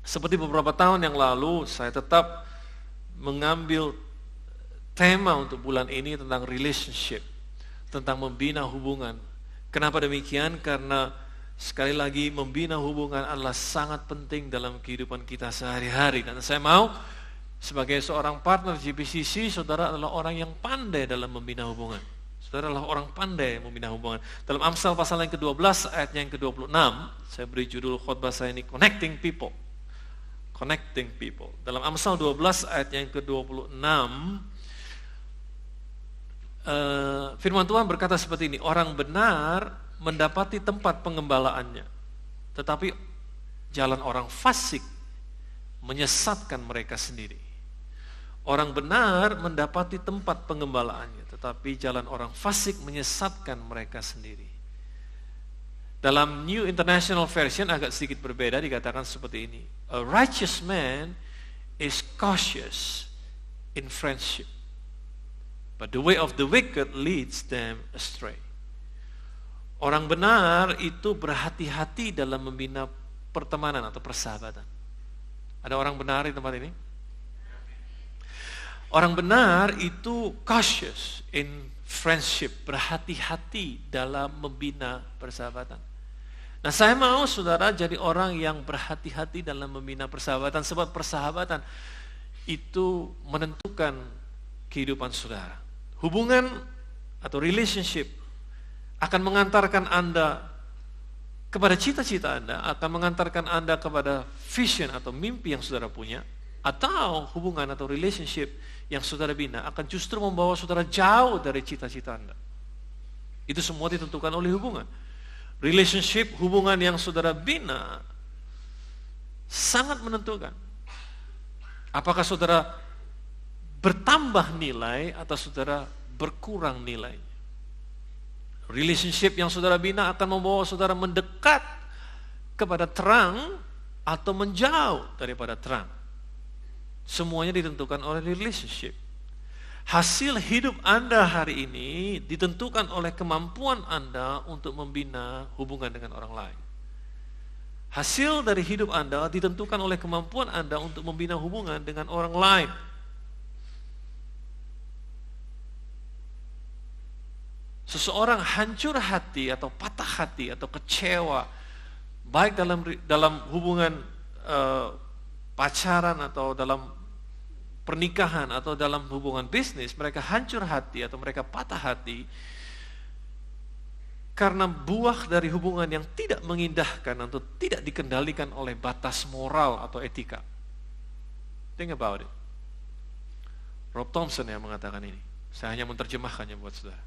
Seperti beberapa tahun yang lalu, saya tetap mengambil tema untuk bulan ini tentang relationship, tentang membina hubungan. Kenapa demikian? Karena sekali lagi membina hubungan adalah sangat penting dalam kehidupan kita sehari-hari. Dan saya mau sebagai seorang partner GBCC, saudara adalah orang yang pandai dalam membina hubungan. Saudara adalah orang pandai membina hubungan. Dalam Amsal pasal yang ke-12 ayatnya yang ke-26, saya beri judul khotbah saya ini Connecting People. Connecting People. Dalam Amsal 12 ayatnya yang ke-26, firman Tuhan berkata seperti ini, orang benar mendapati tempat pengembalaannya, tetapi jalan orang fasik menyesatkan mereka sendiri. Orang benar mendapati tempat pengembalaannya, tetapi jalan orang fasik menyesatkan mereka sendiri. Dalam New International Version agak sedikit berbeda, dikatakan seperti ini. A righteous man is cautious in friendship, but the way of the wicked leads them astray. Orang benar itu berhati-hati dalam membina pertemanan atau persahabatan. Ada orang benar di tempat ini? Orang benar itu cautious in friendship, berhati-hati dalam membina persahabatan. Nah, saya mau saudara jadi orang yang berhati-hati dalam membina persahabatan, sebab persahabatan itu menentukan kehidupan saudara. Hubungan atau relationship akan mengantarkan Anda kepada cita-cita Anda, akan mengantarkan Anda kepada vision atau mimpi yang saudara punya, atau hubungan atau relationship yang saudara bina akan justru membawa saudara jauh dari cita-cita Anda. Itu semua ditentukan oleh hubungan. Relationship, hubungan yang saudara bina sangat menentukan apakah saudara bertambah nilai atau saudara berkurang nilainya. Relationship yang saudara bina akan membawa saudara mendekat kepada terang atau menjauh daripada terang. Semuanya ditentukan oleh relationship. Hasil hidup Anda hari ini ditentukan oleh kemampuan Anda untuk membina hubungan dengan orang lain. Hasil dari hidup Anda ditentukan oleh kemampuan Anda untuk membina hubungan dengan orang lain. Seseorang hancur hati atau patah hati atau kecewa, baik dalam hubungan pacaran atau dalam pernikahan atau dalam hubungan bisnis, mereka hancur hati atau mereka patah hati karena buah dari hubungan yang tidak mengindahkan atau tidak dikendalikan oleh batas moral atau etika. Think about it. Rob Thompson yang mengatakan ini. Saya hanya menerjemahkannya buat saudara.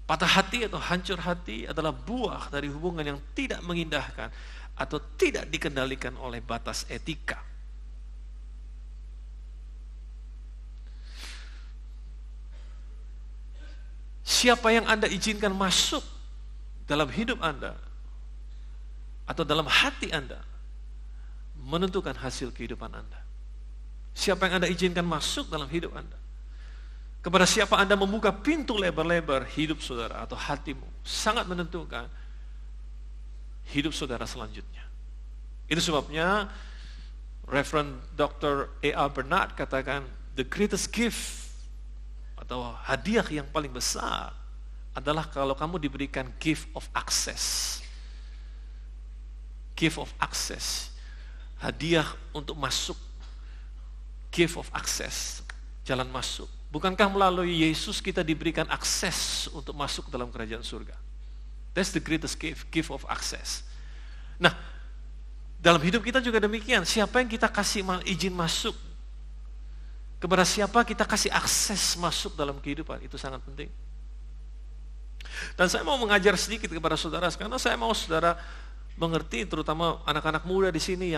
Patah hati atau hancur hati adalah buah dari hubungan yang tidak mengindahkan atau tidak dikendalikan oleh batas etika. Siapa yang Anda izinkan masuk dalam hidup Anda atau dalam hati Anda menentukan hasil kehidupan Anda. Siapa yang Anda izinkan masuk dalam hidup Anda, kepada siapa Anda membuka pintu lebar-lebar hidup saudara atau hatimu, sangat menentukan hidup saudara selanjutnya. Itu sebabnya Reverend Dr. A.A. Bernard katakan, the greatest gift atau hadiah yang paling besar adalah kalau kamu diberikan gift of access. Gift of access. Hadiah untuk masuk. Gift of access. Jalan masuk. Bukankah melalui Yesus kita diberikan akses untuk masuk dalam kerajaan surga? That's the greatest gift. Gift of access. Nah, dalam hidup kita juga demikian. Siapa yang kita kasih izin masuk? Kepada siapa kita kasih akses masuk dalam kehidupan, itu sangat penting. Dan saya mau mengajar sedikit kepada saudara, karena saya mau saudara mengerti, terutama anak-anak muda di sini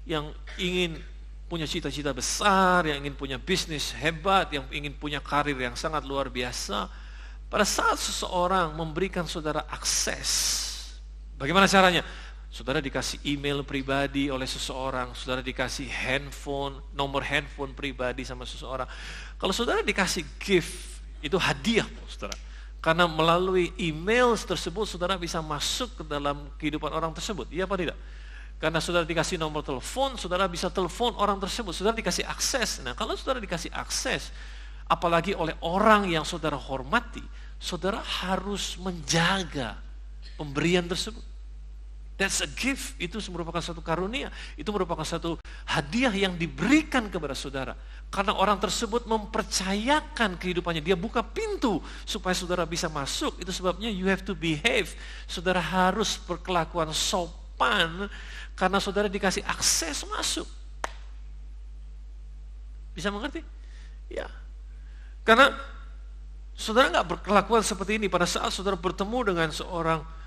yang ingin punya cita-cita besar, yang ingin punya bisnis hebat, yang ingin punya karir yang sangat luar biasa. Pada saat seseorang memberikan saudara akses, bagaimana caranya? Saudara dikasih email pribadi oleh seseorang, saudara dikasih nomor handphone pribadi sama seseorang. Kalau saudara dikasih gift, itu hadiah, saudara. Karena melalui email tersebut, saudara bisa masuk ke dalam kehidupan orang tersebut. Iya apa tidak? Karena saudara dikasih nomor telepon, saudara bisa telepon orang tersebut, saudara dikasih akses. Nah, kalau saudara dikasih akses, apalagi oleh orang yang saudara hormati, saudara harus menjaga pemberian tersebut. That's a gift, itu merupakan satu karunia, itu merupakan satu hadiah yang diberikan kepada saudara. Karena orang tersebut mempercayakan kehidupannya, dia buka pintu supaya saudara bisa masuk. Itu sebabnya you have to behave. Saudara harus berkelakuan sopan karena saudara dikasih akses masuk. Bisa mengerti? Ya. Karena saudara nggak berkelakuan seperti ini pada saat saudara bertemu dengan seorang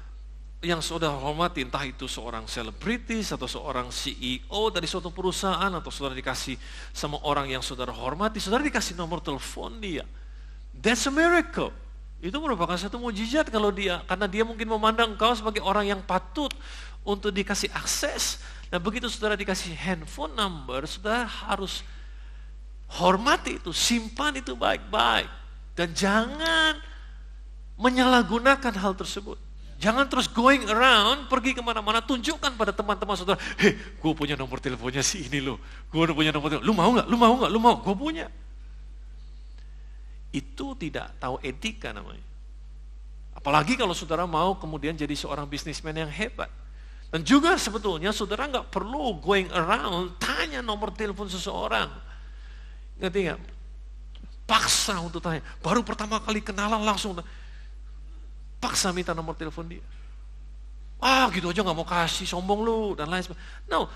yang saudara hormati, entah itu seorang selebritis atau seorang CEO dari suatu perusahaan, atau saudara dikasih sama orang yang saudara hormati, saudara dikasih nomor telepon dia. That's a miracle. Itu merupakan satu mujizat kalau dia, karena dia mungkin memandang engkau sebagai orang yang patut untuk dikasih akses. Nah, begitu saudara dikasih handphone number, saudara harus hormati itu, simpan itu baik-baik. Dan jangan menyalahgunakan hal tersebut. Jangan terus going around, pergi kemana-mana, tunjukkan pada teman-teman saudara, hei, gue punya nomor teleponnya si ini loh, gue punya nomor telepon, lu mau gak, lu mau, gue punya. Itu tidak tahu etika namanya. Apalagi kalau saudara mau kemudian jadi seorang bisnismen yang hebat. Dan juga sebetulnya saudara gak perlu going around, tanya nomor telepon seseorang. Ngerti gak? Paksa untuk tanya, baru pertama kali kenalan langsung paksa minta nomor telepon dia. Gitu aja gak mau kasih, sombong lu, dan lain sebagainya. No,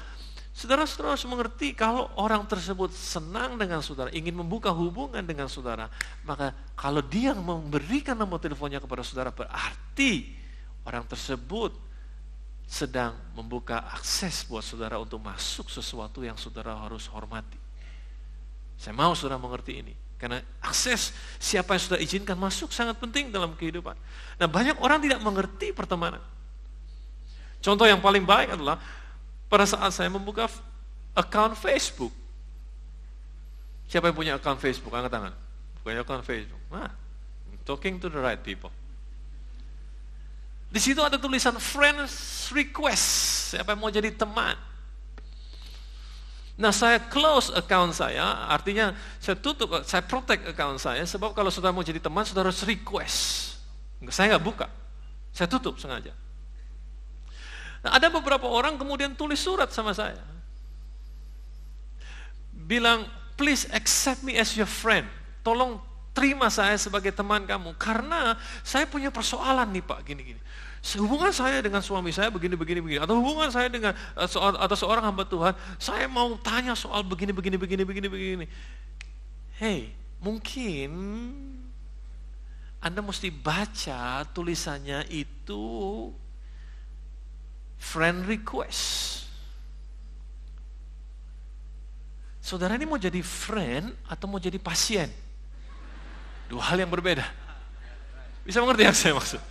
saudara-saudara harus mengerti kalau orang tersebut senang dengan saudara, ingin membuka hubungan dengan saudara, maka kalau dia memberikan nomor teleponnya kepada saudara, berarti orang tersebut sedang membuka akses buat saudara untuk masuk sesuatu yang saudara harus hormati. Saya mau saudara mengerti ini. Karena akses siapa yang sudah izinkan masuk sangat penting dalam kehidupan. Nah, banyak orang tidak mengerti pertemanan. Contoh yang paling baik adalah pada saat saya membuka account Facebook. Siapa yang punya account Facebook? Angkat tangan. Punya account Facebook. Talking to the right people. Di situ ada tulisan friends request. Siapa yang mau jadi teman? Nah, saya close account saya, artinya saya tutup, saya protect account saya, sebab kalau saudara mau jadi teman, saudara harus request. Saya nggak buka, saya tutup sengaja. Nah, ada beberapa orang kemudian tulis surat sama saya. Bilang, please accept me as your friend. Tolong terima saya sebagai teman kamu, karena saya punya persoalan nih Pak, gini-gini. Hubungan saya dengan suami saya begini, atau hubungan saya dengan atau seorang hamba Tuhan, saya mau tanya soal begini. Hey, mungkin Anda mesti baca tulisannya itu friend request. Saudara ini mau jadi friend atau mau jadi pasien? Dua hal yang berbeda. Bisa mengerti yang saya maksud?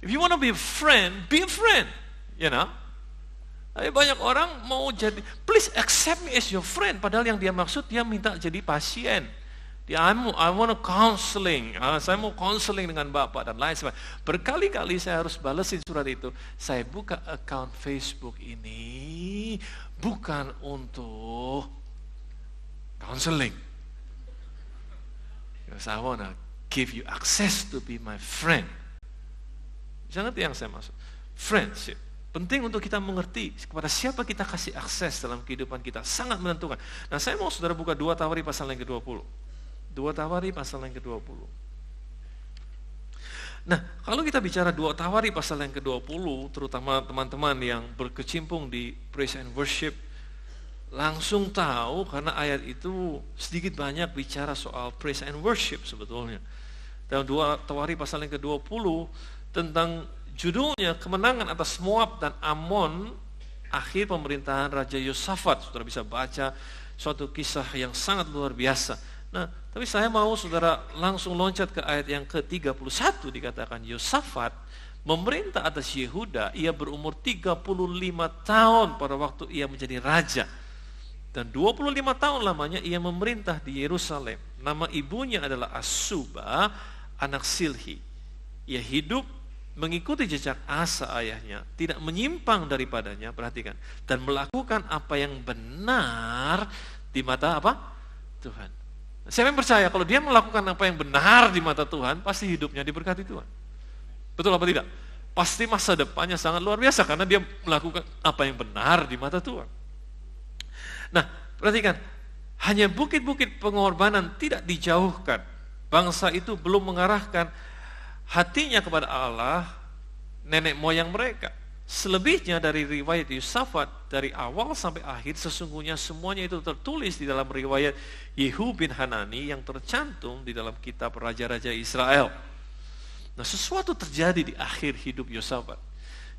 If you want to be a friend, you know. Tapi banyak orang mau jadi, please accept me as your friend, padahal yang dia maksud dia minta jadi pasien. I want to counseling, saya mau counseling dengan Bapak dan lain sebagainya. Berkali-kali saya harus balesin surat itu. Saya buka account Facebook ini bukan untuk counseling. Because I want to give you access to be my friend. Bisa ngerti yang saya maksud? Friendship. Penting untuk kita mengerti kepada siapa kita kasih akses dalam kehidupan kita. Sangat menentukan. Nah, saya mau saudara buka 2 Tawari pasal yang ke-20. 2 Tawari pasal yang ke-20. Nah, kalau kita bicara 2 Tawari pasal yang ke-20, terutama teman-teman yang berkecimpung di praise and worship, langsung tahu karena ayat itu sedikit banyak bicara soal praise and worship sebetulnya. Dalam 2 Tawari pasal yang ke-20, tentang judulnya kemenangan atas Moab dan Amon, akhir pemerintahan Raja Yosafat. Saudara bisa baca suatu kisah yang sangat luar biasa. Nah, tapi saya mau saudara langsung loncat ke ayat yang ke-31, dikatakan Yosafat memerintah atas Yehuda, ia berumur 35 tahun pada waktu ia menjadi raja. Dan 25 tahun lamanya ia memerintah di Yerusalem. Nama ibunya adalah Asuba, anak Silhi. Ia hidup mengikuti jejak Asa ayahnya, tidak menyimpang daripadanya, perhatikan, dan melakukan apa yang benar di mata apa? Tuhan. Siapa yang percaya kalau dia melakukan apa yang benar di mata Tuhan, pasti hidupnya diberkati Tuhan. Betul apa tidak? Pasti masa depannya sangat luar biasa karena dia melakukan apa yang benar di mata Tuhan. Nah, perhatikan, hanya bukit-bukit pengorbanan tidak dijauhkan. Bangsa itu belum mengarahkan hatinya kepada Allah, nenek moyang mereka. Selebihnya dari riwayat Yosafat, dari awal sampai akhir, sesungguhnya semuanya itu tertulis di dalam riwayat Yehu bin Hanani yang tercantum di dalam kitab Raja-Raja Israel. Nah, sesuatu terjadi di akhir hidup Yosafat.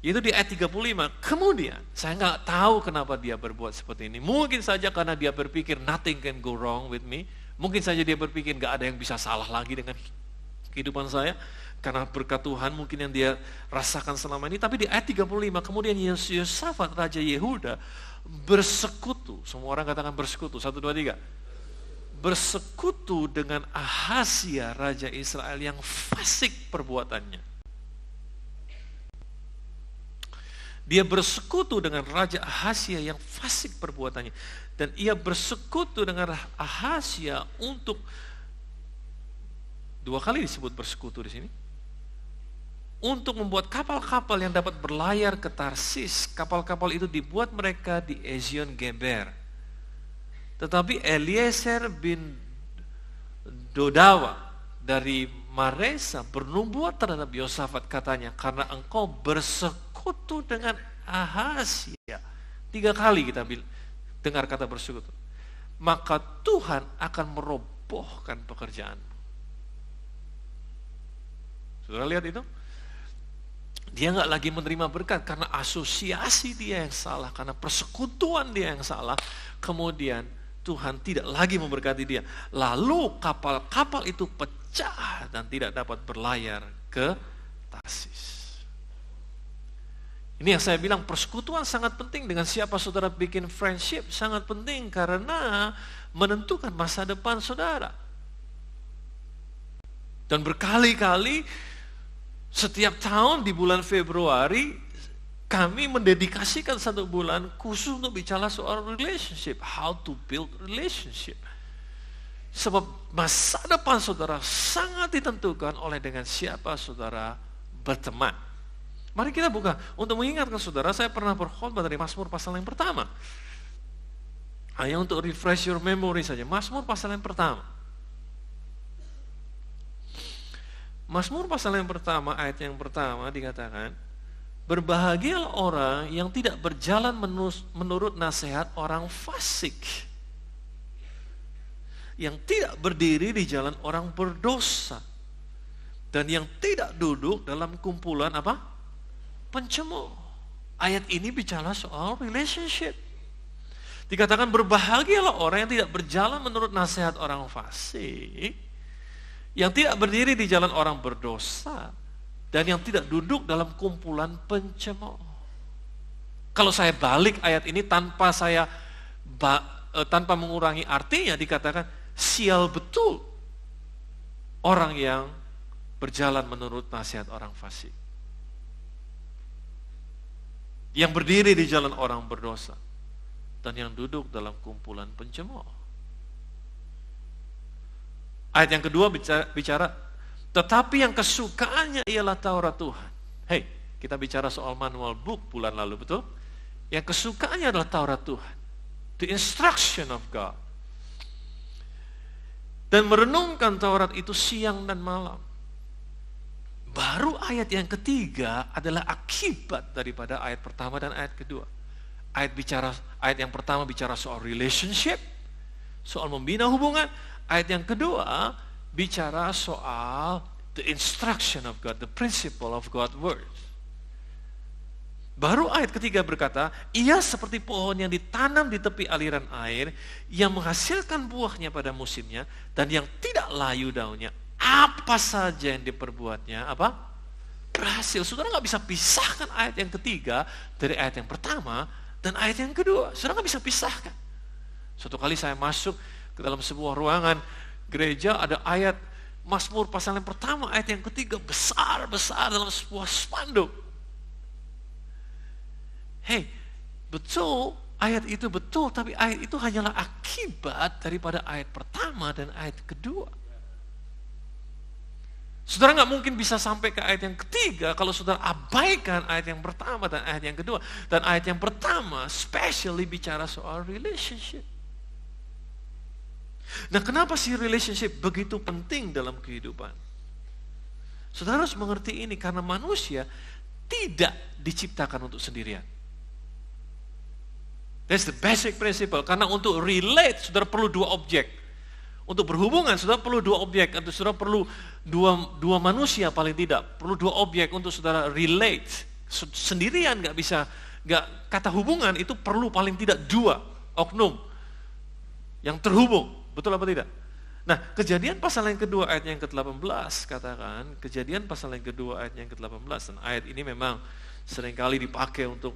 Yaitu di ayat 35, kemudian, saya nggak tahu kenapa dia berbuat seperti ini. Mungkin saja karena dia berpikir, nothing can go wrong with me. Mungkin saja dia berpikir, nggak ada yang bisa salah lagi dengan kehidupan saya. Karena berkat Tuhan mungkin yang dia rasakan selama ini. Tapi di ayat 35, kemudian Yosafat, Raja Yehuda, bersekutu. Semua orang katakan bersekutu. 1, 2, 3. Bersekutu dengan Ahazia, Raja Israel yang fasik perbuatannya. Dia bersekutu dengan Raja Ahazia yang fasik perbuatannya. Dan ia bersekutu dengan Ahazia untuk, 2 kali disebut bersekutu di sini, untuk membuat kapal-kapal yang dapat berlayar ke Tarsis. Kapal-kapal itu dibuat mereka di Ezion Geber. Tetapi Eliezer bin Dodawa dari Maresa bernubuat terhadap Yosafat, katanya, karena engkau bersekutu dengan Ahazia. 3 kali kita dengar kata bersekutu. Maka Tuhan akan merobohkan pekerjaanmu. Saudara lihat itu? Dia nggak lagi menerima berkat karena asosiasi dia yang salah, karena persekutuan dia yang salah. Kemudian Tuhan tidak lagi memberkati dia. Lalu kapal-kapal itu pecah dan tidak dapat berlayar ke Tarsis. Ini yang saya bilang, persekutuan sangat penting. Dengan siapa saudara bikin friendship sangat penting karena menentukan masa depan saudara. Dan berkali-kali setiap tahun di bulan Februari, kami mendedikasikan 1 bulan khusus untuk bicara soal relationship. How to build relationship. Sebab masa depan saudara sangat ditentukan oleh dengan siapa saudara berteman. Mari kita buka. Untuk mengingatkan saudara, saya pernah berkhotbah dari Mazmur pasal yang pertama. Hanya untuk refresh your memory saja. Mazmur pasal yang pertama. Mazmur pasal yang pertama, ayat yang pertama dikatakan, berbahagialah orang yang tidak berjalan menurut nasihat orang fasik, yang tidak berdiri di jalan orang berdosa, dan yang tidak duduk dalam kumpulan apa? Pencemooh. Ayat ini bicara soal relationship. Dikatakan berbahagialah orang yang tidak berjalan menurut nasihat orang fasik, yang tidak berdiri di jalan orang berdosa, dan yang tidak duduk dalam kumpulan pencemooh. Kalau saya balik ayat ini tanpa mengurangi artinya, dikatakan sial betul orang yang berjalan menurut nasihat orang fasik, yang berdiri di jalan orang berdosa, dan yang duduk dalam kumpulan pencemooh. Ayat yang kedua bicara, tetapi yang kesukaannya ialah Taurat Tuhan. Hei, kita bicara soal manual book bulan lalu, betul? Yang kesukaannya adalah Taurat Tuhan. The instruction of God. Dan merenungkan Taurat itu siang dan malam. Baru ayat yang ketiga adalah akibat daripada ayat pertama dan ayat kedua. Ayat yang pertama bicara soal relationship, soal membina hubungan. Ayat yang kedua bicara soal the instruction of God, the principle of God's word. Baru ayat ketiga berkata, ia seperti pohon yang ditanam di tepi aliran air, yang menghasilkan buahnya pada musimnya, dan yang tidak layu daunnya. Apa saja yang diperbuatnya, apa? Berhasil. Saudara nggak bisa pisahkan ayat yang ketiga dari ayat yang pertama dan ayat yang kedua. Saudara nggak bisa pisahkan. Suatu kali saya masuk ke dalam sebuah ruangan gereja, ada ayat Mazmur pasal yang pertama ayat yang ketiga besar-besar dalam sebuah spanduk. Hei, betul ayat itu betul, tapi ayat itu hanyalah akibat daripada ayat pertama dan ayat kedua. Saudara nggak mungkin bisa sampai ke ayat yang ketiga kalau saudara abaikan ayat yang pertama dan ayat yang kedua. Dan ayat yang pertama especially bicara soal relationship. Nah, kenapa sih relationship begitu penting dalam kehidupan? Saudara harus mengerti ini karena manusia tidak diciptakan untuk sendirian. That's the basic principle. Karena untuk relate, saudara perlu dua objek. Untuk berhubungan, saudara perlu dua objek. Untuk saudara perlu dua manusia paling tidak. Perlu dua objek untuk saudara relate. Sendirian nggak bisa. Kata hubungan itu perlu paling tidak dua oknum yang terhubung. Betul apa tidak? Nah, Kejadian pasal yang kedua ayat yang ke-18 katakan, Kejadian pasal yang kedua ayat yang ke-18, dan ayat ini memang seringkali dipakai untuk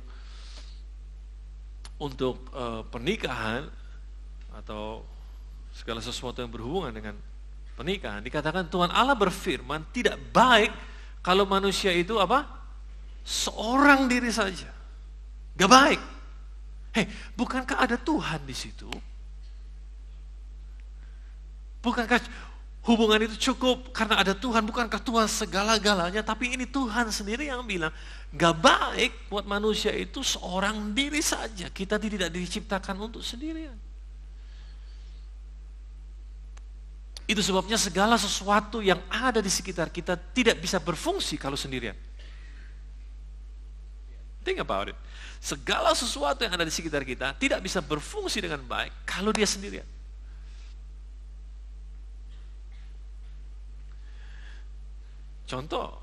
pernikahan atau segala sesuatu yang berhubungan dengan pernikahan. Dikatakan Tuhan Allah berfirman, tidak baik kalau manusia itu apa? Seorang diri saja. Gak baik. Hei, bukankah ada Tuhan di situ? Bukankah hubungan itu cukup karena ada Tuhan? Bukankah Tuhan segala-galanya? Tapi ini Tuhan sendiri yang bilang, gak baik buat manusia itu seorang diri saja. Kita tidak diciptakan untuk sendirian. Itu sebabnya segala sesuatu yang ada di sekitar kita tidak bisa berfungsi kalau sendirian. Think about it. Segala sesuatu yang ada di sekitar kita tidak bisa berfungsi dengan baik kalau dia sendirian. Contoh,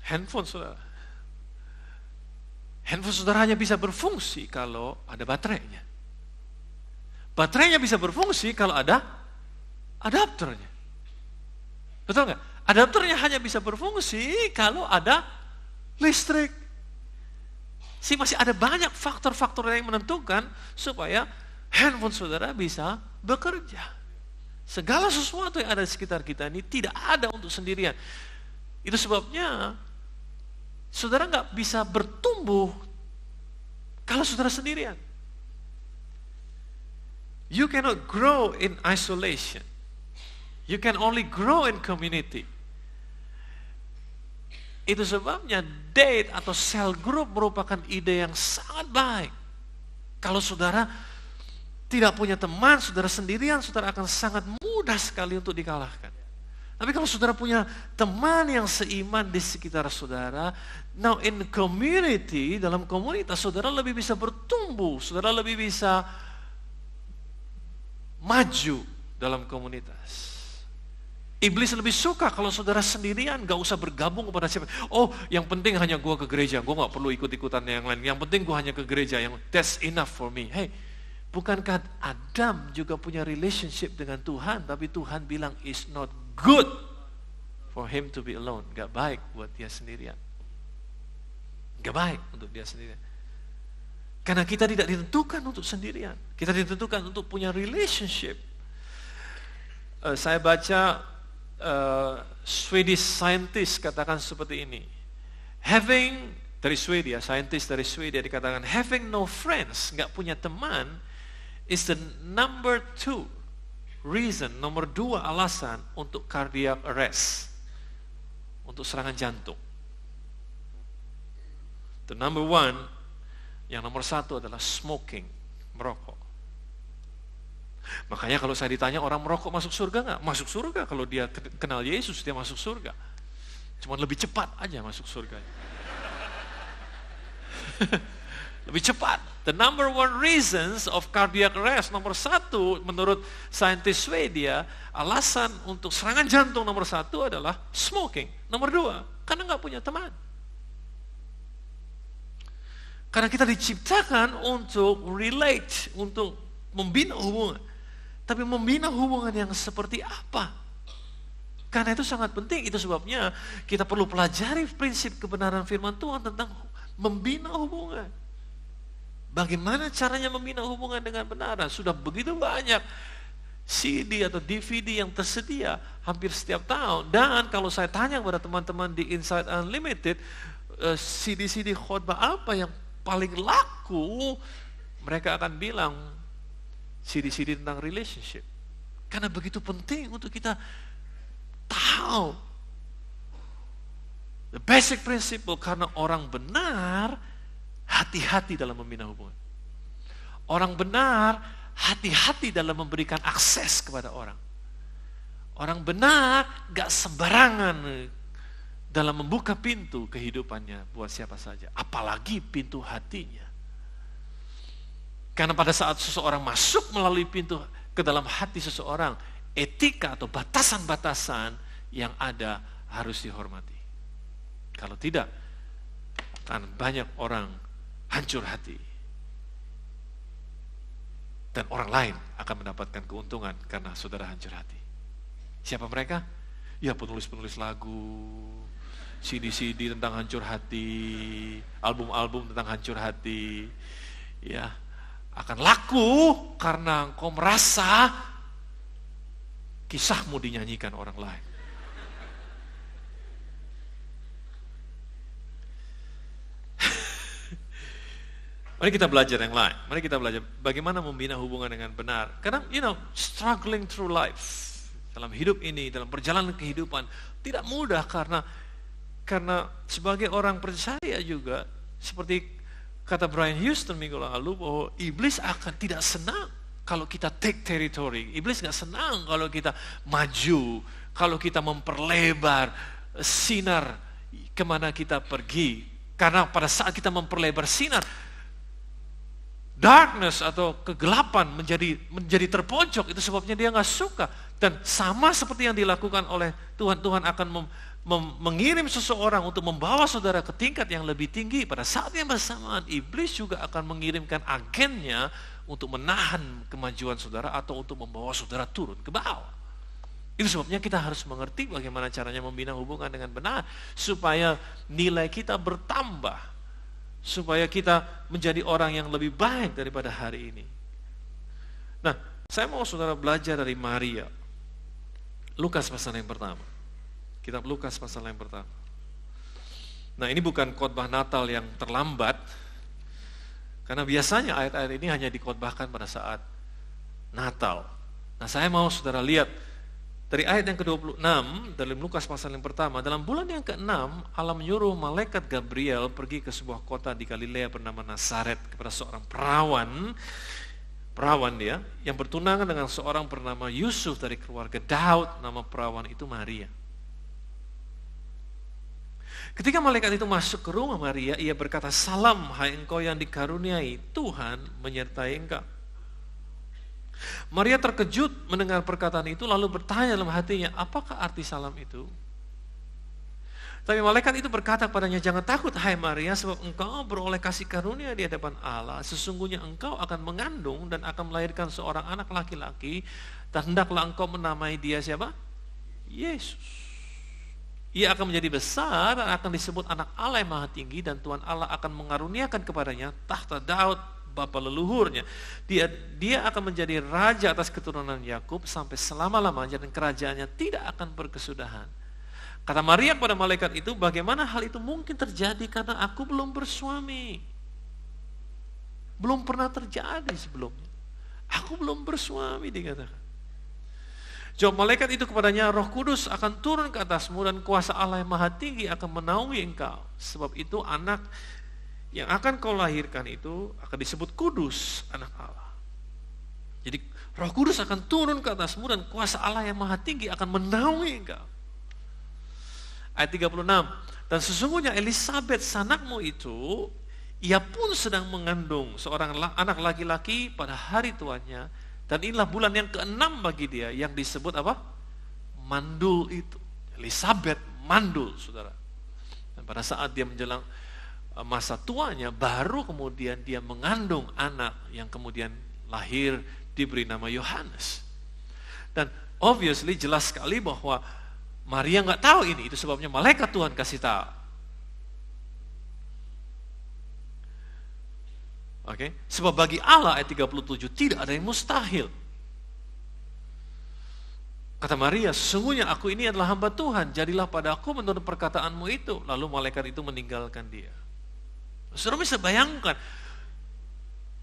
handphone saudara. Handphone saudara hanya bisa berfungsi kalau ada baterainya. Baterainya bisa berfungsi kalau ada adapternya. Betul nggak? Adapternya hanya bisa berfungsi kalau ada listrik. Masih ada banyak faktor-faktor yang menentukan supaya handphone saudara bisa bekerja. Segala sesuatu yang ada di sekitar kita ini tidak ada untuk sendirian. Itu sebabnya saudara nggak bisa bertumbuh kalau saudara sendirian. You cannot grow in isolation. You can only grow in community. Itu sebabnya date atau cell group merupakan ide yang sangat baik. Kalau saudara tidak punya teman, saudara sendirian, saudara akan sangat mudah sekali untuk dikalahkan. Tapi kalau saudara punya teman yang seiman di sekitar saudara, now in community, dalam komunitas, saudara lebih bisa bertumbuh, saudara lebih bisa maju dalam komunitas. Iblis lebih suka kalau saudara sendirian, gak usah bergabung kepada siapa. Oh, yang penting hanya gua ke gereja, gua gak perlu ikut-ikutan yang lain. Yang penting gua hanya ke gereja, that's enough for me. Hey, bukankah Adam juga punya relationship dengan Tuhan, tapi Tuhan bilang it's not good for him to be alone. Gak baik buat dia sendirian. Gak baik untuk dia sendirian. Karena kita tidak ditentukan untuk sendirian. Kita ditentukan untuk punya relationship. Saya baca Swedish scientist katakan seperti ini. Dari Swedia, scientist dari Swedia dikatakan, having no friends, gak punya teman, is the number 2 reason, nomor 2 alasan untuk cardiac arrest, untuk serangan jantung. The number 1, yang nomor 1 adalah smoking, merokok. Makanya kalau saya ditanya orang merokok masuk surga nggak? Masuk surga. Kalau dia kenal Yesus, dia masuk surga. Cuma lebih cepat aja masuk surga. Lebih cepat. The number 1 reasons of cardiac arrest, nomor 1 menurut saintis Swedia, alasan untuk serangan jantung nomor 1 adalah smoking. Nomor 2, karena nggak punya teman. Karena kita diciptakan untuk relate, untuk membina hubungan. Tapi membina hubungan yang seperti apa? Karena itu sangat penting. Itu sebabnya kita perlu pelajari prinsip kebenaran firman Tuhan tentang membina hubungan. Bagaimana caranya membina hubungan dengan benar? Sudah begitu banyak CD atau DVD yang tersedia hampir setiap tahun. Dan kalau saya tanya kepada teman-teman di Insight Unlimited, CD-CD khotbah apa yang paling laku, mereka akan bilang CD-CD tentang relationship. Karena begitu penting untuk kita tahu the basic principle, karena orang benar hati-hati dalam membina hubungan. Orang benar hati-hati dalam memberikan akses kepada orang. Orang benar gak sembarangan dalam membuka pintu kehidupannya buat siapa saja, apalagi pintu hatinya. Karena pada saat seseorang masuk melalui pintu ke dalam hati seseorang, etika atau batasan-batasan yang ada harus dihormati. Kalau tidak, akan banyak orang hancur hati. Dan orang lain akan mendapatkan keuntungan karena saudara hancur hati. Siapa mereka? Ya, penulis-penulis lagu, CD-CD tentang hancur hati, album-album tentang hancur hati. Ya, akan laku karena engkau merasa kisahmu dinyanyikan orang lain. Mari kita belajar yang lain. Mari kita belajar bagaimana membina hubungan dengan benar. Karena, struggling through life, dalam hidup ini, dalam perjalanan kehidupan, tidak mudah karena sebagai orang percaya juga, seperti kata Brian Houston minggu lalu, bahwa iblis akan tidak senang kalau kita take territory. Iblis gak senang kalau kita maju, kalau kita memperlebar sinar kemana kita pergi. Karena pada saat kita memperlebar sinar, darkness atau kegelapan menjadi terpojok. Itu sebabnya dia gak suka. Dan sama seperti yang dilakukan oleh Tuhan, Tuhan akan mengirim seseorang untuk membawa saudara ke tingkat yang lebih tinggi. Pada saat yang bersamaan, iblis juga akan mengirimkan agennya untuk menahan kemajuan saudara atau untuk membawa saudara turun ke bawah. Itu sebabnya kita harus mengerti bagaimana caranya membina hubungan dengan benar, supaya nilai kita bertambah, supaya kita menjadi orang yang lebih baik daripada hari ini. Nah, saya mau saudara belajar dari Maria. Lukas pasal yang pertama. Kitab Lukas pasal yang pertama. Nah, ini bukan khotbah Natal yang terlambat, karena biasanya ayat-ayat ini hanya dikhotbahkan pada saat Natal. Nah, saya mau saudara lihat dari ayat yang ke-26 dalam Lukas pasal yang pertama. Dalam bulan yang ke-6, Allah menyuruh malaikat Gabriel pergi ke sebuah kota di Galilea bernama Nazaret kepada seorang perawan dia, yang bertunangan dengan seorang bernama Yusuf dari keluarga Daud. Nama perawan itu Maria. Ketika malaikat itu masuk ke rumah Maria, ia berkata, "Salam, hai engkau yang dikaruniai, Tuhan menyertai engkau." Maria terkejut mendengar perkataan itu, lalu bertanya dalam hatinya, apakah arti salam itu? Tapi malaikat itu berkata kepadanya, "Jangan takut, hai Maria, sebab engkau beroleh kasih karunia di hadapan Allah. Sesungguhnya engkau akan mengandung dan akan melahirkan seorang anak laki-laki, dan hendaklah engkau menamai dia" siapa? Yesus. "Ia akan menjadi besar dan akan disebut anak Allah yang maha tinggi, dan Tuhan Allah akan mengaruniakan kepadanya tahta Daud bapa leluhurnya. Dia akan menjadi raja atas keturunan Yakub sampai selama-lamanya, dan kerajaannya tidak akan berkesudahan." Kata Maria kepada malaikat itu, "Bagaimana hal itu mungkin terjadi karena aku belum bersuami?" Belum pernah terjadi sebelumnya. Aku belum bersuami, dikatakan. Jawab malaikat itu kepadanya, "Roh Kudus akan turun ke atasmu dan kuasa Allah yang maha tinggi akan menaungi engkau. Sebab itu anak yang akan kau lahirkan itu akan disebut kudus, anak Allah." Jadi Roh Kudus akan turun ke atasmu dan kuasa Allah yang maha tinggi akan menaungi engkau. Ayat 36, "Dan sesungguhnya Elisabet sanakmu itu, ia pun sedang mengandung seorang anak laki-laki pada hari tuanya, dan inilah bulan yang ke-6 bagi dia, yang disebut apa? Mandul itu." Elisabet mandul, saudara. Dan pada saat dia menjelang masa tuanya, baru kemudian dia mengandung anak yang kemudian lahir, diberi nama Yohanes. Dan obviously jelas sekali bahwa Maria nggak tahu ini, itu sebabnya malaikat Tuhan kasih tahu. Oke, sebab bagi Allah, ayat 37, tidak ada yang mustahil. Kata Maria, sesungguhnya aku ini adalah hamba Tuhan, jadilah padaku menurut perkataanmu itu. Lalu malaikat itu meninggalkan dia. Saudara bisa bayangkan,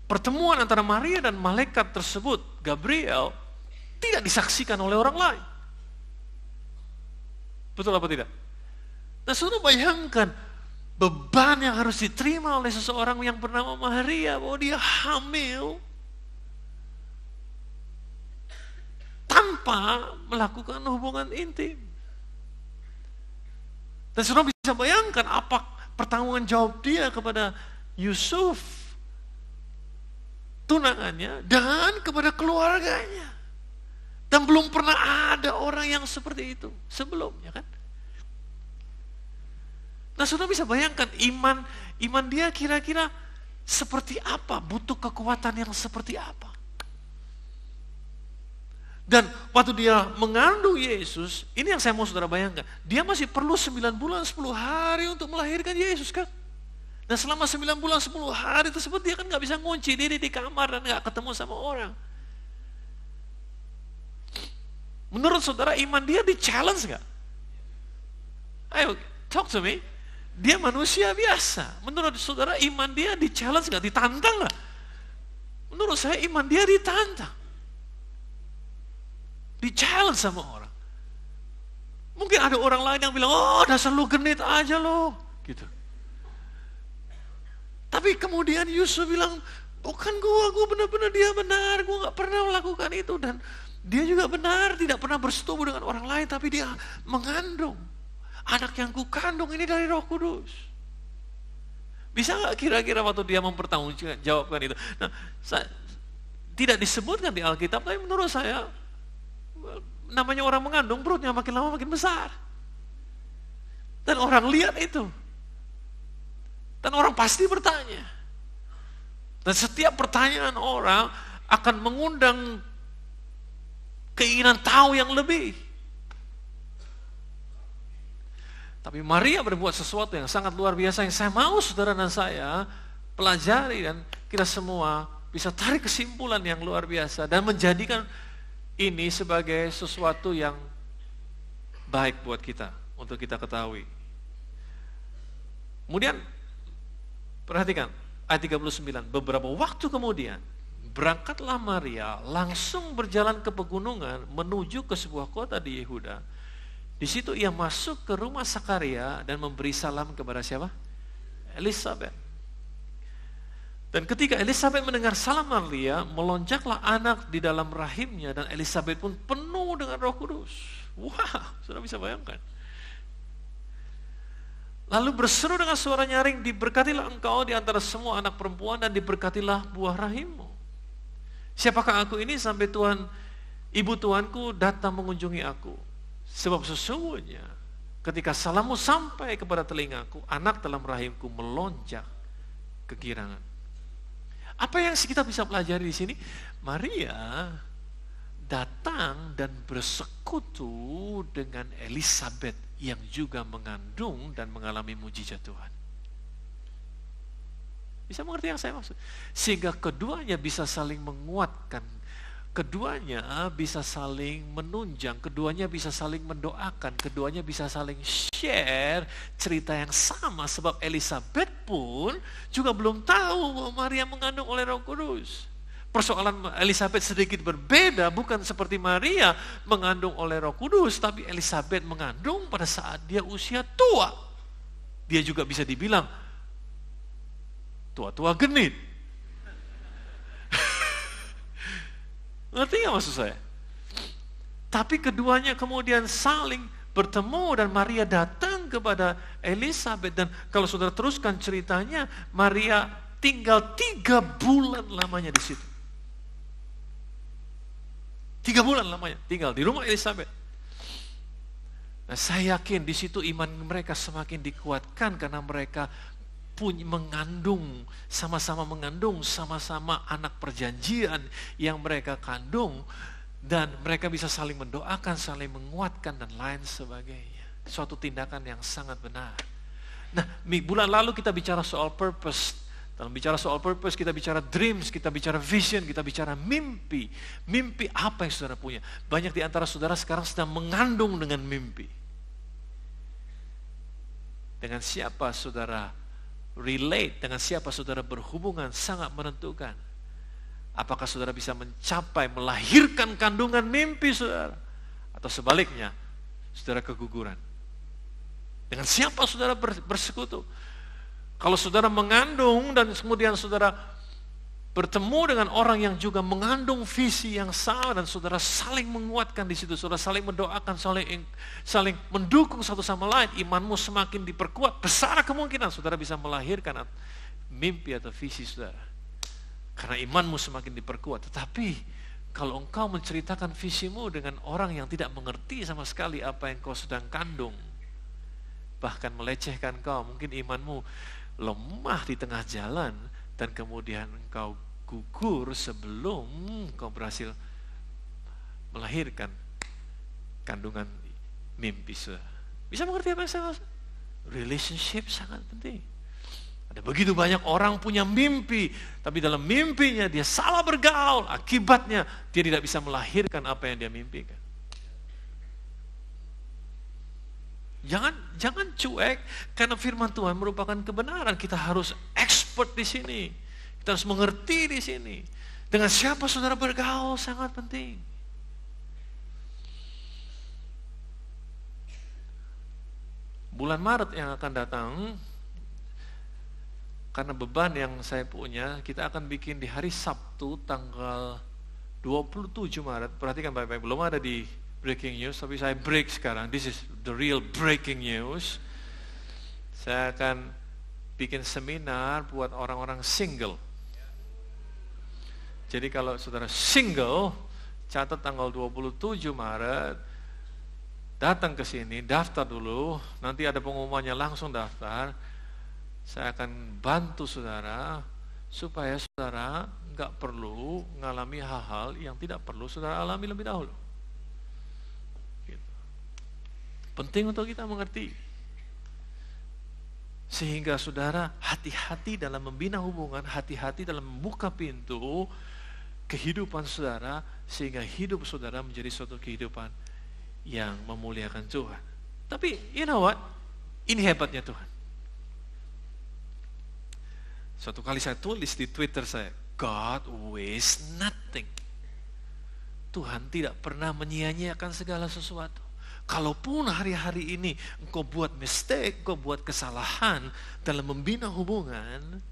pertemuan antara Maria dan malaikat tersebut, Gabriel, tidak disaksikan oleh orang lain. Betul apa tidak? Nah, saudara bayangkan, beban yang harus diterima oleh seseorang yang bernama Maria, bahwa dia hamil, tanpa melakukan hubungan intim. Dan saudara bisa bayangkan apa pertanggungan jawab dia kepada Yusuf, tunangannya, dan kepada keluarganya. Dan belum pernah ada orang yang seperti itu sebelumnya, kan? Nah, saudara bisa bayangkan iman dia kira-kira seperti apa, butuh kekuatan yang seperti apa. Dan waktu dia mengandung Yesus, ini yang saya mau saudara bayangkan, dia masih perlu 9 bulan 10 hari untuk melahirkan Yesus, kan? Dan selama 9 bulan 10 hari tersebut dia kan gak bisa ngunci diri di kamar dan gak ketemu sama orang. Menurut saudara iman dia di-challenge gak? Ayo, talk to me. Dia manusia biasa. Menurut saudara iman dia di-challenge gak? Ditantang gak? Menurut saya iman dia ditantang. Di-challenge sama orang. Mungkin ada orang lain yang bilang, oh dasar lu genit aja lo. Gitu. Tapi kemudian Yusuf bilang, bukan gua benar-benar dia benar. Gua gak pernah melakukan itu. Dan dia juga benar, tidak pernah bersetubuh dengan orang lain. Tapi dia mengandung. Anak yang kukandung ini dari Roh Kudus. Bisa gak kira-kira waktu dia mempertanggungjawabkan itu? Nah, tidak disebutkan di Alkitab, tapi menurut saya, namanya orang mengandung, perutnya makin lama makin besar. Dan orang lihat itu. Dan orang pasti bertanya. Dan setiap pertanyaan orang akan mengundang keinginan tahu yang lebih. Tapi Maria berbuat sesuatu yang sangat luar biasa, yang saya mau saudara dan saya pelajari, dan kita semua bisa tarik kesimpulan yang luar biasa dan menjadikan ini sebagai sesuatu yang baik buat kita, untuk kita ketahui. Kemudian, perhatikan, ayat 39, beberapa waktu kemudian, berangkatlah Maria langsung berjalan ke pegunungan menuju ke sebuah kota di Yehuda. Di situ ia masuk ke rumah Sakaria dan memberi salam kepada siapa? Elisabet. Dan ketika Elisabet mendengar salam Maria, melonjaklah anak di dalam rahimnya, dan Elisabet pun penuh dengan Roh Kudus. Wah, sudah bisa bayangkan. Lalu berseru dengan suara nyaring, diberkatilah engkau di antara semua anak perempuan, dan diberkatilah buah rahimmu. Siapakah aku ini sampai ibu Tuanku datang mengunjungi aku? Sebab sesungguhnya ketika salammu sampai kepada telingaku, anak dalam rahimku melonjak kegirangan. Apa yang kita bisa pelajari di sini? Maria datang dan bersekutu dengan Elisabet yang juga mengandung dan mengalami mujizat Tuhan. Bisa mengerti yang saya maksud? Sehingga keduanya bisa saling menguatkan, keduanya bisa saling menunjang, keduanya bisa saling mendoakan, keduanya bisa saling share cerita yang sama. Sebab Elisabet pun juga belum tahu bahwa Maria mengandung oleh Roh Kudus. Persoalan Elisabet sedikit berbeda, bukan seperti Maria mengandung oleh Roh Kudus, tapi Elisabet mengandung pada saat dia usia tua. Dia juga bisa dibilang tua-tua genit. Ngerti gak maksud saya? Tapi keduanya kemudian saling bertemu, dan Maria datang kepada Elisabet. Dan kalau saudara teruskan ceritanya, Maria tinggal 3 bulan lamanya di situ. 3 bulan lamanya tinggal di rumah Elisabet. Nah, saya yakin di situ iman mereka semakin dikuatkan, karena mereka sama-sama mengandung, sama-sama anak perjanjian yang mereka kandung, dan mereka bisa saling mendoakan, saling menguatkan, dan lain sebagainya. Suatu tindakan yang sangat benar. Nah, bulan lalu kita bicara soal purpose, Dalam bicara soal purpose, kita bicara dreams, kita bicara vision, kita bicara mimpi. Mimpi apa yang saudara punya? Banyak di antara saudara sekarang sedang mengandung dengan mimpi. Dengan siapa saudara relate, dengan siapa saudara berhubungan sangat menentukan. Apakah saudara bisa mencapai, melahirkan kandungan mimpi saudara? Atau sebaliknya, saudara keguguran. Dengan siapa saudara bersekutu? Kalau saudara mengandung dan kemudian saudara bertemu dengan orang yang juga mengandung visi yang sama dan saudara saling menguatkan di situ, saudara saling mendoakan, saling mendukung satu sama lain, imanmu semakin diperkuat, besar kemungkinan saudara bisa melahirkan mimpi atau visi saudara. Karena imanmu semakin diperkuat. Tetapi kalau engkau menceritakan visimu dengan orang yang tidak mengerti sama sekali apa yang kau sedang kandung, bahkan melecehkan kau, mungkin imanmu lemah di tengah jalan dan kemudian engkau gugur sebelum engkau berhasil melahirkan kandungan mimpi. Bisa mengerti apa yang saya maksud? Relationship sangat penting. Ada begitu banyak orang punya mimpi, tapi dalam mimpinya dia salah bergaul, akibatnya dia tidak bisa melahirkan apa yang dia mimpikan. Jangan cuek, karena firman Tuhan merupakan kebenaran. Kita harus expert di sini. Kita harus mengerti di sini. Dengan siapa saudara bergaul sangat penting. Bulan Maret yang akan datang, karena beban yang saya punya, kita akan bikin di hari Sabtu tanggal 27 Maret. Perhatikan baik-baik, belum ada di breaking news, tapi saya break sekarang. This is the real breaking news. Saya akan bikin seminar buat orang-orang single. Jadi kalau saudara single, catat tanggal 27 Maret, datang ke sini, daftar dulu, nanti ada pengumumannya, langsung daftar. Saya akan bantu saudara, supaya saudara nggak perlu mengalami hal-hal yang tidak perlu saudara alami lebih dahulu. Penting untuk kita mengerti. Sehingga saudara hati-hati dalam membina hubungan, hati-hati dalam membuka pintu kehidupan saudara, sehingga hidup saudara menjadi suatu kehidupan yang memuliakan Tuhan. Tapi you know what? Ini hebatnya Tuhan. Suatu kali saya tulis di Twitter saya, God wastes nothing. Tuhan tidak pernah menyia-nyiakan segala sesuatu. Kalaupun hari-hari ini engkau buat mistake, engkau buat kesalahan dalam membina hubungan,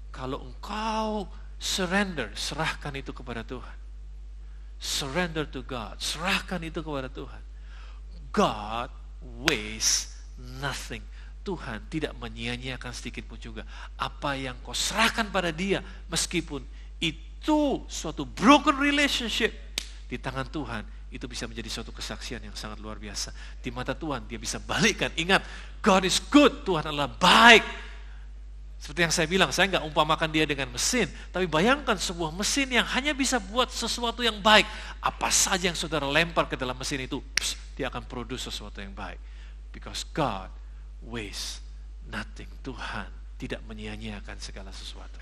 kalau engkau surrender, serahkan itu kepada Tuhan. Surrender to God, serahkan itu kepada Tuhan. God wastes nothing. Tuhan tidak menyia-nyiakan sedikit pun juga. Apa yang kau serahkan pada Dia, meskipun itu suatu broken relationship, di tangan Tuhan, itu bisa menjadi suatu kesaksian yang sangat luar biasa. Di mata Tuhan, dia bisa balikkan. Ingat, God is good, Tuhan adalah baik. Seperti yang saya bilang, saya nggak umpamakan dia dengan mesin, tapi bayangkan sebuah mesin yang hanya bisa buat sesuatu yang baik. Apa saja yang saudara lempar ke dalam mesin itu, dia akan produce sesuatu yang baik. Because God wastes nothing. Tuhan tidak menyia-nyiakan segala sesuatu.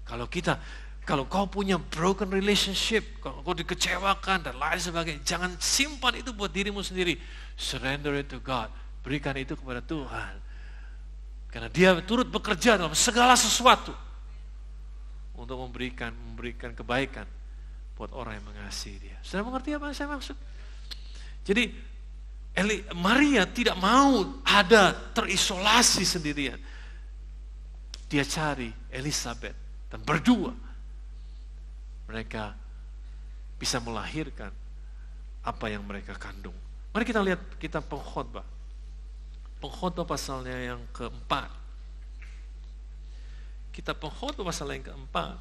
Kalau kau punya broken relationship, kalau kau dikecewakan dan lain sebagainya, jangan simpan itu buat dirimu sendiri. Surrender it to God. Berikan itu kepada Tuhan. Karena Dia turut bekerja dalam segala sesuatu untuk memberikan kebaikan buat orang yang mengasihi Dia. Sudah mengerti apa yang saya maksud? Jadi Maria tidak mau ada terisolasi sendirian. Dia cari Elizabeth dan berdua mereka bisa melahirkan apa yang mereka kandung. Mari kita lihat kitab Pengkhotbah. Pengkhotbah pasalnya yang keempat. Kitab Pengkhotbah pasal yang keempat.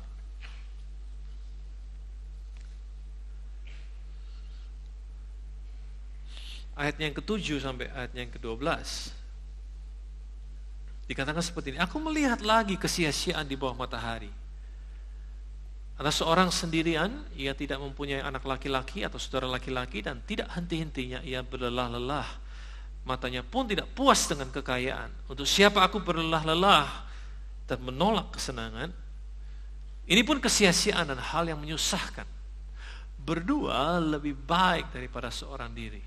Ayatnya yang ke-7 sampai ayatnya yang ke-12. Dikatakan seperti ini, aku melihat lagi kesia-siaan di bawah matahari. Ada seorang sendirian, ia tidak mempunyai anak laki-laki atau saudara laki-laki, dan tidak henti-hentinya ia berlelah-lelah. Matanya pun tidak puas dengan kekayaan. Untuk siapa aku berlelah-lelah? dan menolak kesenangan, ini pun kesia-siaan dan hal yang menyusahkan. Berdua lebih baik daripada seorang diri,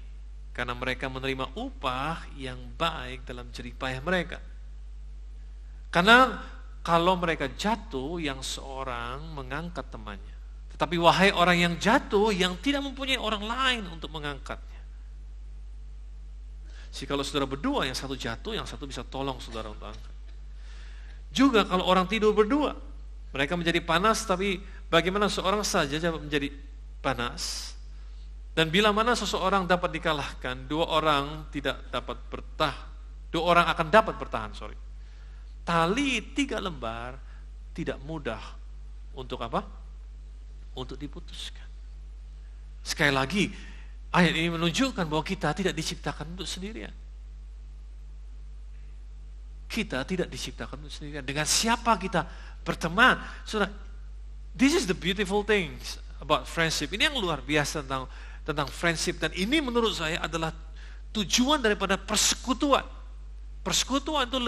karena mereka menerima upah yang baik dalam jerih payah mereka. Karena kalau mereka jatuh, yang seorang mengangkat temannya. Tetapi wahai orang yang jatuh, yang tidak mempunyai orang lain untuk mengangkatnya. Jadi kalau saudara berdua, yang satu jatuh, yang satu bisa tolong saudara untuk angkat. Juga kalau orang tidur berdua, mereka menjadi panas, tapi bagaimana seorang saja menjadi panas. Dan bila mana seseorang dapat dikalahkan, dua orang akan dapat bertahan. Tali 3 lembar tidak mudah untuk apa? Untuk diputuskan. Sekali lagi, ayat ini menunjukkan bahwa kita tidak diciptakan untuk sendirian. Kita tidak diciptakan untuk sendirian. Dengan siapa kita berteman? Saudara, this is the beautiful things about friendship. Ini yang luar biasa tentang friendship, dan ini menurut saya adalah tujuan daripada persekutuan. Persekutuan itu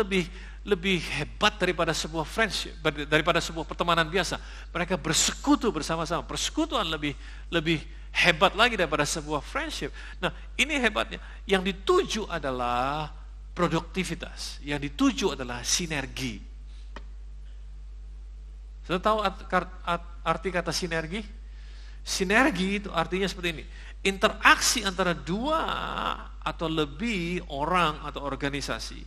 lebih hebat daripada sebuah friendship, daripada sebuah pertemanan biasa. Mereka bersekutu bersama-sama. Persekutuan lebih hebat lagi daripada sebuah friendship. Nah, ini hebatnya. Yang dituju adalah produktivitas. Yang dituju adalah sinergi. Sudah tahu arti kata sinergi? Sinergi itu artinya seperti ini. Interaksi antara 2 atau lebih orang atau organisasi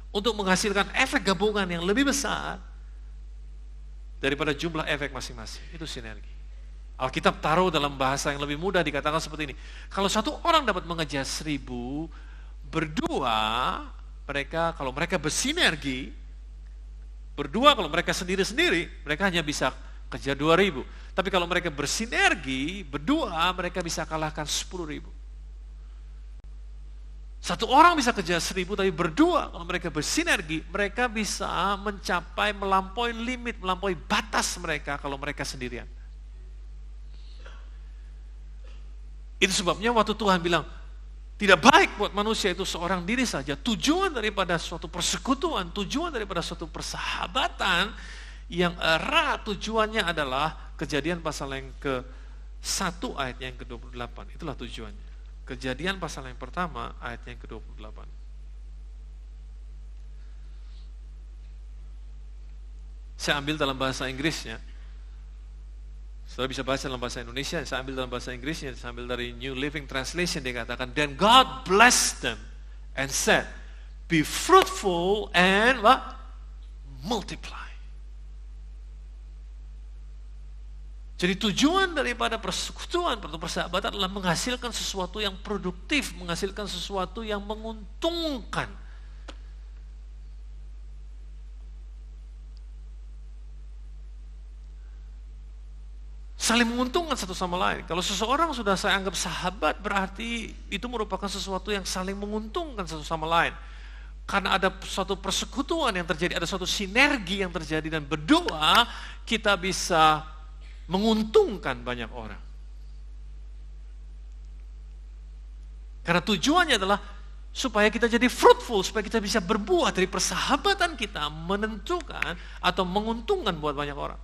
untuk menghasilkan efek gabungan yang lebih besar daripada jumlah efek masing-masing. Itu sinergi. Alkitab taruh dalam bahasa yang lebih mudah, dikatakan seperti ini. Kalau satu orang dapat mengejar 1000, berdua, kalau mereka bersinergi, berdua kalau mereka sendiri-sendiri, mereka hanya bisa kejar 2000. Tapi kalau mereka bersinergi, berdua, mereka bisa kalahkan 10.000. Satu orang bisa kejar 1000, tapi berdua, kalau mereka bersinergi, mereka bisa mencapai, melampaui limit, melampaui batas mereka kalau mereka sendirian. Itu sebabnya waktu Tuhan bilang, tidak baik buat manusia itu seorang diri saja. Tujuan daripada suatu persekutuan, tujuan daripada suatu persahabatan yang erat, tujuannya adalah Kejadian pasal yang ke-1 ayat yang ke-28. Itulah tujuannya. Kejadian pasal yang pertama ayat yang ke-28. Saya ambil dalam bahasa Inggrisnya. Saudara bisa baca dalam bahasa Indonesia, saya ambil dalam bahasa Inggrisnya, saya ambil dari New Living Translation, dia katakan, then God blessed them and said, be fruitful and what? Multiply. Jadi tujuan daripada persekutuan, persahabatan adalah menghasilkan sesuatu yang produktif, menghasilkan sesuatu yang menguntungkan. Saling menguntungkan satu sama lain. Kalau seseorang sudah saya anggap sahabat, berarti itu merupakan sesuatu yang saling menguntungkan satu sama lain. Karena ada suatu persekutuan yang terjadi, ada suatu sinergi yang terjadi, dan berdua kita bisa menguntungkan banyak orang. Karena tujuannya adalah supaya kita jadi fruitful, supaya kita bisa berbuah dari persahabatan kita, menentukan atau menguntungkan buat banyak orang.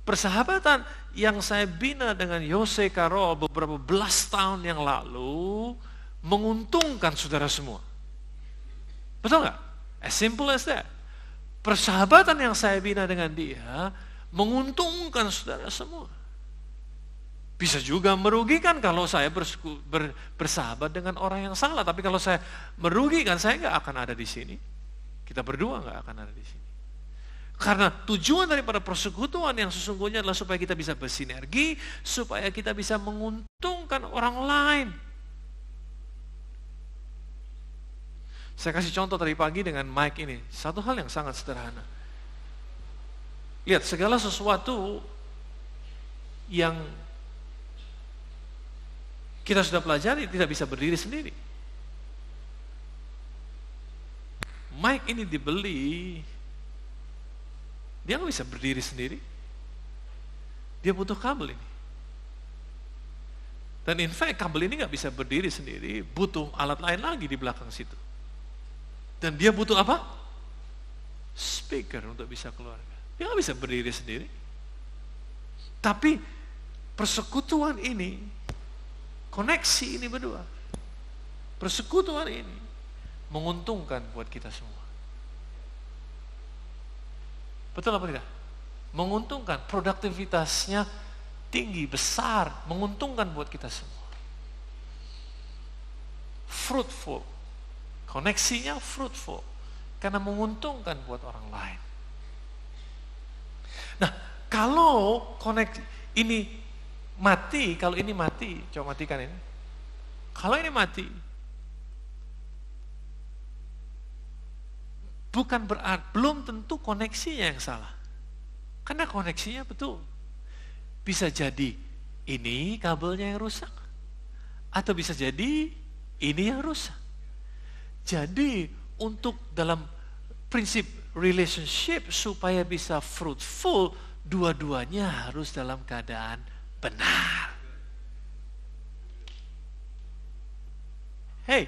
Persahabatan yang saya bina dengan Yose Carol beberapa belas tahun yang lalu menguntungkan saudara semua. Betul nggak? As simple as that. Persahabatan yang saya bina dengan dia menguntungkan saudara semua. Bisa juga merugikan kalau saya bersahabat dengan orang yang salah. Tapi kalau saya merugikan, saya nggak akan ada di sini. Kita berdua nggak akan ada di sini. Karena tujuan daripada persekutuan yang sesungguhnya adalah supaya kita bisa bersinergi, supaya kita bisa menguntungkan orang lain. Saya kasih contoh tadi pagi dengan Mike ini. Satu hal yang sangat sederhana. Lihat, segala sesuatu yang kita sudah pelajari tidak bisa berdiri sendiri. Mike ini dibeli, dia nggak bisa berdiri sendiri. Dia butuh kabel ini. Dan in fact kabel ini nggak bisa berdiri sendiri, butuh alat lain lagi di belakang situ. Dan dia butuh apa? speaker untuk bisa keluar. Dia nggak bisa berdiri sendiri. Tapi persekutuan ini, koneksi ini berdua, persekutuan ini menguntungkan buat kita semua. Betul apa tidak? Menguntungkan, produktivitasnya tinggi, besar, menguntungkan buat kita semua. Fruitful, koneksinya fruitful, karena menguntungkan buat orang lain. Nah, kalau koneksi ini mati, kalau ini mati, coba matikan ini. Kalau ini mati, bukan berarti, belum tentu koneksinya yang salah. Karena koneksinya betul. Bisa jadi ini kabelnya yang rusak. Atau bisa jadi ini yang rusak. Jadi untuk dalam prinsip relationship supaya bisa fruitful, dua-duanya harus dalam keadaan benar. Hey,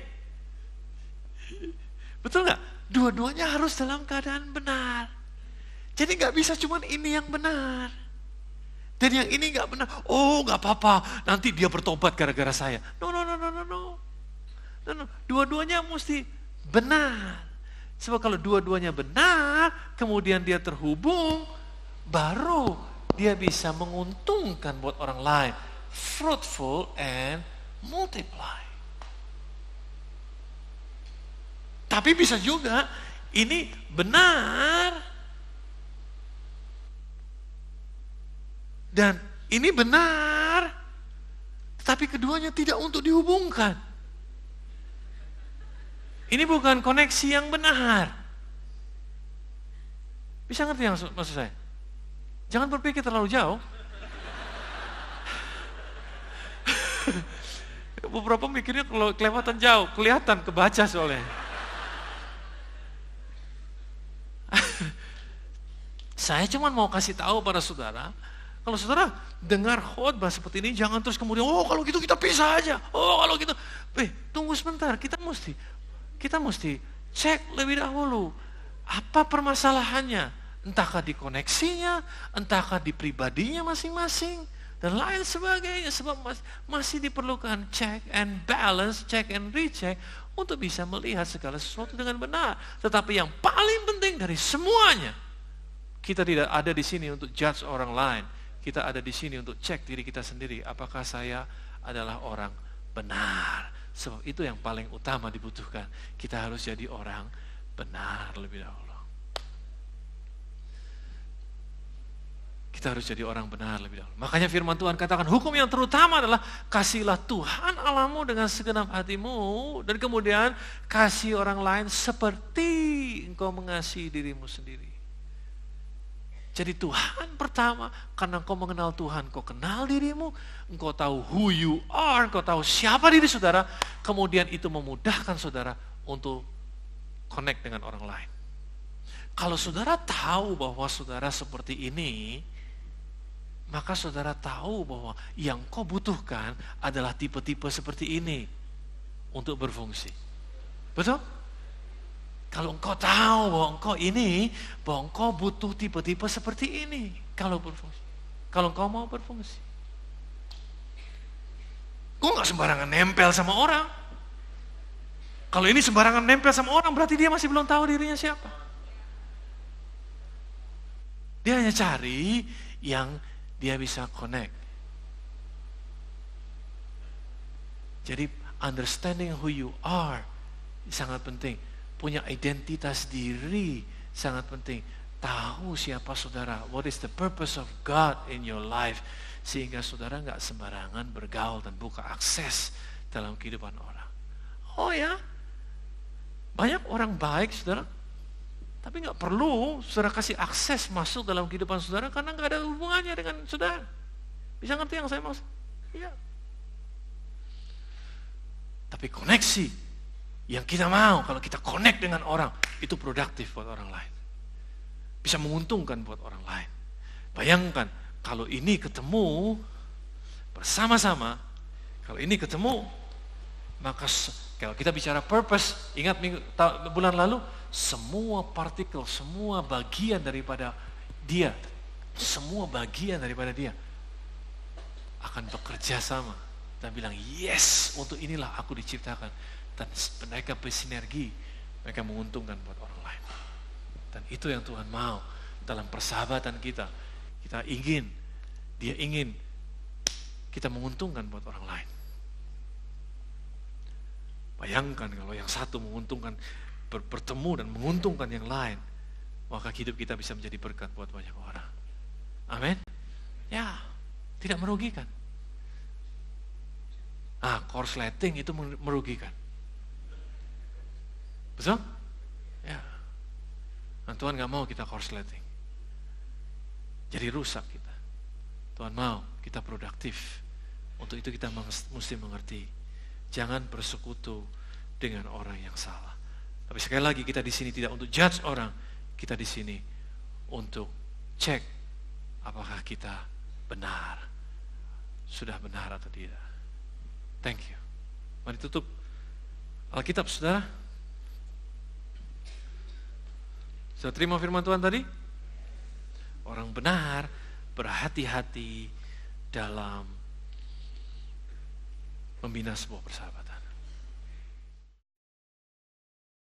betul nggak? Dua-duanya harus dalam keadaan benar. Jadi nggak bisa cuma ini yang benar. Dan yang ini nggak benar. Oh nggak apa-apa, nanti dia bertobat gara-gara saya. No. Dua-duanya mesti benar. Sebab kalau dua-duanya benar, kemudian dia terhubung, baru dia bisa menguntungkan buat orang lain. Fruitful and multiply. Tapi bisa juga ini benar dan ini benar, tapi keduanya tidak untuk dihubungkan. Ini bukan koneksi yang benar. Bisa ngerti yang maksud saya? Jangan berpikir terlalu jauh. Beberapa mikirnya kalau kelewatan jauh, kelihatan kebaca soalnya. Saya cuma mau kasih tahu pada saudara, kalau saudara dengar khotbah seperti ini, jangan terus kemudian, oh kalau gitu kita pisah aja, oh kalau gitu. Tunggu sebentar, kita mesti cek lebih dahulu, apa permasalahannya, entahkah di koneksinya, entahkah di pribadinya masing-masing, dan lain sebagainya, sebab masih diperlukan check and balance, check and recheck, untuk bisa melihat segala sesuatu dengan benar. Tetapi yang paling penting dari semuanya, kita tidak ada di sini untuk judge orang lain. Kita ada di sini untuk cek diri kita sendiri. Apakah saya adalah orang benar? Sebab itu yang paling utama dibutuhkan. Kita harus jadi orang benar lebih dahulu. Kita harus jadi orang benar lebih dahulu. Makanya firman Tuhan katakan, hukum yang terutama adalah kasihilah Tuhan Allahmu dengan segenap hatimu, dan kemudian kasih orang lain seperti engkau mengasihi dirimu sendiri. Jadi Tuhan pertama, karena engkau mengenal Tuhan, engkau kenal dirimu, engkau tahu who you are, engkau tahu siapa diri saudara, kemudian itu memudahkan saudara untuk connect dengan orang lain. Kalau saudara tahu bahwa saudara seperti ini, maka saudara tahu bahwa yang kau butuhkan adalah tipe-tipe seperti ini untuk berfungsi. Betul? Kalau engkau tahu bahwa engkau butuh tipe-tipe seperti ini kalau berfungsi. Kalau engkau mau berfungsi. Kau nggak sembarangan nempel sama orang. Kalau ini sembarangan nempel sama orang, berarti dia masih belum tahu dirinya siapa. Dia hanya cari yang dia bisa connect. Jadi understanding who you are sangat penting. Punya identitas diri sangat penting. Tahu siapa saudara. What is the purpose of God in your life. Sehingga saudara gak sembarangan bergaul dan buka akses dalam kehidupan orang. Oh ya, banyak orang baik saudara. Tapi gak perlu saudara kasih akses masuk dalam kehidupan saudara, karena gak ada hubungannya dengan saudara. Bisa ngerti yang saya maksud? Iya. Tapi koneksi yang kita mau, kalau kita connect dengan orang, itu produktif buat orang lain. Bisa menguntungkan buat orang lain. Bayangkan, kalau ini ketemu bersama-sama, kalau ini ketemu, maka kalau kita bicara purpose, ingat bulan lalu, semua partikel, semua bagian daripada dia, akan bekerja sama dan bilang yes, untuk inilah aku diciptakan. Dan mereka bersinergi, mereka menguntungkan buat orang lain. Dan itu yang Tuhan mau dalam persahabatan kita. Dia ingin kita menguntungkan buat orang lain. Bayangkan kalau yang satu menguntungkan, bertemu dan menguntungkan yang lain, maka hidup kita bisa menjadi berkat buat banyak orang. Amin. Ya, tidak merugikan. Korsleting itu merugikan. Betul? Ya. Dan Tuhan gak mau kita korsleting. Jadi rusak kita. Tuhan mau kita produktif. Untuk itu kita mesti mengerti. Jangan bersekutu dengan orang yang salah. Tapi sekali lagi kita di sini tidak untuk judge orang. Kita di sini untuk cek apakah kita benar. Sudah benar atau tidak. Thank you. Mari tutup Alkitab, saudara. Sudah terima firman Tuhan tadi? Orang benar berhati-hati dalam membina sebuah persahabatan.